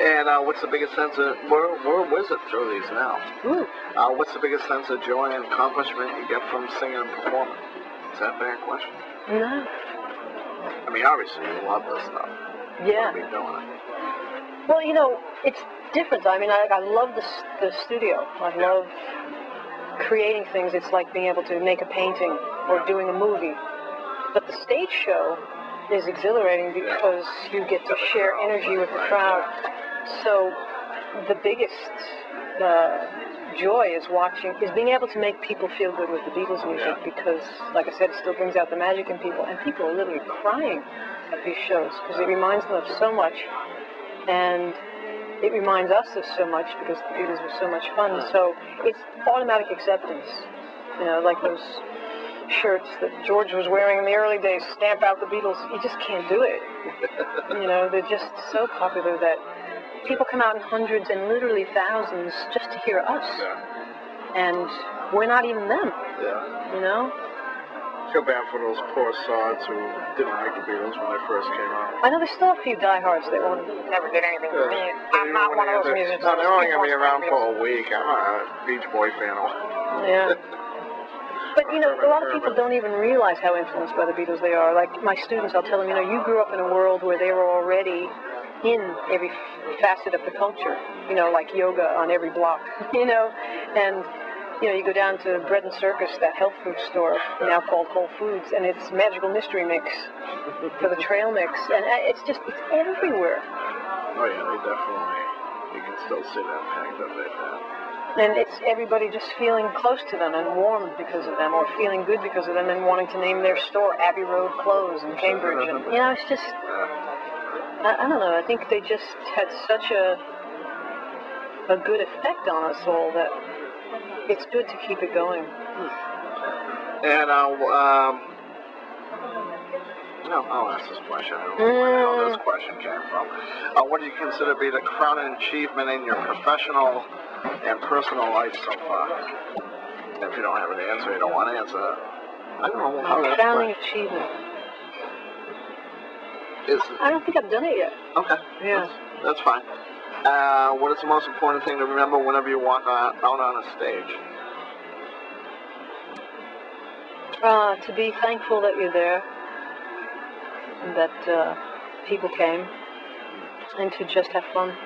And what's the biggest sense of, we're a wizard through these now. Ooh. What's the biggest sense of joy and accomplishment you get from singing and performing? Is that a fair question? No. I mean, obviously you love this stuff. Yeah. Be doing it. Well, you know, it's different. I mean, I love the studio. I love creating things. It's like being able to make a painting or doing a movie. But the stage show is exhilarating because you get to share energy with the crowd. So the biggest joy is being able to make people feel good with the Beatles music because, like I said, it still brings out the magic in people, and people are literally crying at these shows because it reminds them of so much, and it reminds us of so much because the Beatles were so much fun. So it's automatic acceptance, you know, like those shirts that George was wearing in the early days, stamp out the Beatles. You just can't do it. You know, they're just so popular that people come out in hundreds and literally thousands just to hear us. And we're not even them. You know? Feel bad for those poor sods who didn't like the Beatles when they first came out. I know there's still a few diehards that never did anything for me. I'm not one of those musicians. No, they're only going to be around for a week. I'm a Beach Boy fan. Yeah. But, you know, a lot of people don't even realize how influenced by the Beatles they are. Like, my students, I'll tell them, you know, you grew up in a world where they were already in every facet of the culture, you know, like yoga on every block, you know, and, you know, you go down to Bread and Circus, that health food store, now called Whole Foods, and it's Magical Mystery Mix for the trail mix, and it's everywhere. Oh, yeah, they definitely, you can still see that pack that they've had. And it's everybody just feeling close to them and warm because of them, or feeling good because of them, and wanting to name their store Abbey Road Clothes in Cambridge. And, you know, it's just, I don't know, I think they just had such a good effect on us all that it's good to keep it going. And I'll ask this question. I don't know where this question came from. What do you consider to be the crowning achievement in your professional and personal life so far? If you don't have an answer, you don't want to answer that. I don't know how that's crowning achievement. I don't think I've done it yet. Okay. Yeah. That's fine. What is the most important thing to remember whenever you walk out on a stage? To be thankful that you're there, and that people came, and to just have fun.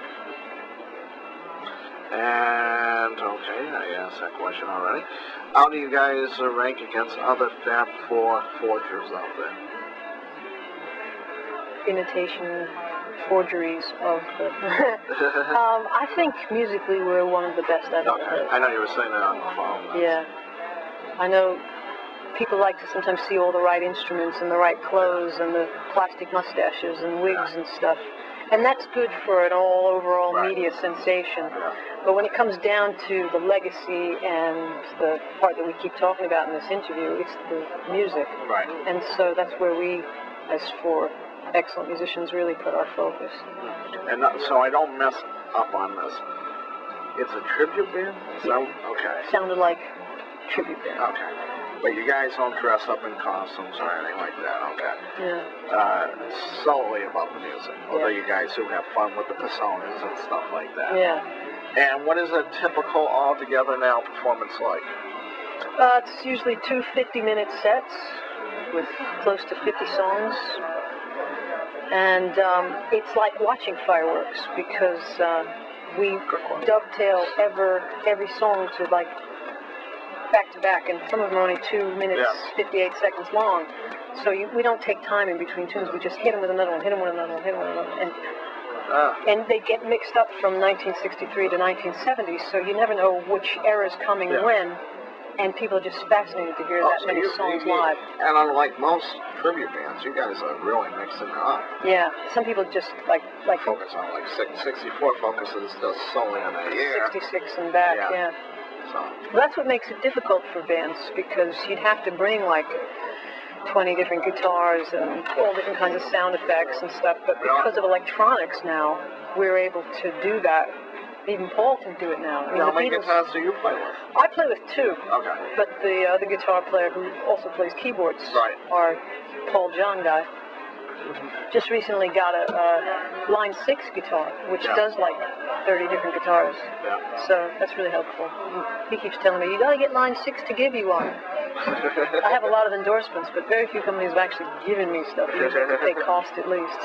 And, okay, I asked that question already. How do you guys rank against other Fab Four forgers out there? Imitation forgeries of the... I think musically we're one of the best I've ever heard. I know you were saying that on the phone. Yeah. I know people like to sometimes see all the right instruments and the right clothes and the plastic mustaches and wigs and stuff. And that's good for an overall media sensation. But when it comes down to the legacy and the part that we keep talking about in this interview, it's the music. Right. And so that's where we, as four excellent musicians, really put our focus. And so I don't mess up on this. It's a tribute band? Okay. Sounded like tribute band. Okay. But you guys don't dress up in costumes or anything like that, okay? Yeah. Solely about the music. Although you guys do have fun with the personas and stuff like that. Yeah. And what is a typical All Together Now performance like? It's usually 2 50-minute sets with close to 50 songs. And it's like watching fireworks because we dovetail every song to like back to back, and some of them are only 2 minutes, 58 seconds long. So we don't take time in between tunes. We just hit them with another one, hit them with another one, hit them with another one. And they get mixed up from 1963 to 1970, so you never know which era's coming when. And people are just fascinated to hear that many songs live. And unlike most tribute bands, you guys are really mixing it up. Yeah, some people just like focus on like 64 focuses just solely on that year. 66 and back, yeah. So. Well, that's what makes it difficult for bands, because you'd have to bring like 20 different guitars and all different kinds of sound effects and stuff. But because of electronics now, we're able to do that. Even Paul can do it now. I mean, how many guitars do you play with? I play with 2. Okay. But the other guitar player who also plays keyboards, our Paul John guy, just recently got a Line 6 guitar, which does like 30 different guitars. Yeah. So that's really helpful. He keeps telling me, you got to get Line 6 to give you one. I have a lot of endorsements, but very few companies have actually given me stuff. They cost at least.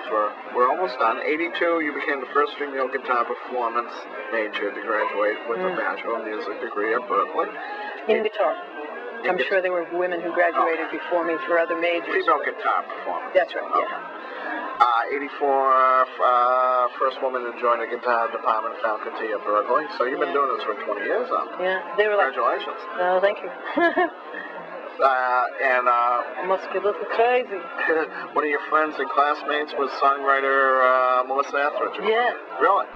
Sure. We're almost done. 82, you became the first female guitar performance major to graduate with a Bachelor of Music degree at Berklee. In guitar. I'm sure there were women who graduated before me for other majors. Female guitar performance. That's right, yeah. 84, first woman to join the guitar department faculty at Berklee. So you've been doing this for 20 years now. Yeah, they were like... Congratulations. Oh, thank you. I must be looking crazy. One of your friends and classmates was songwriter Melissa Etheridge. Yeah. Really?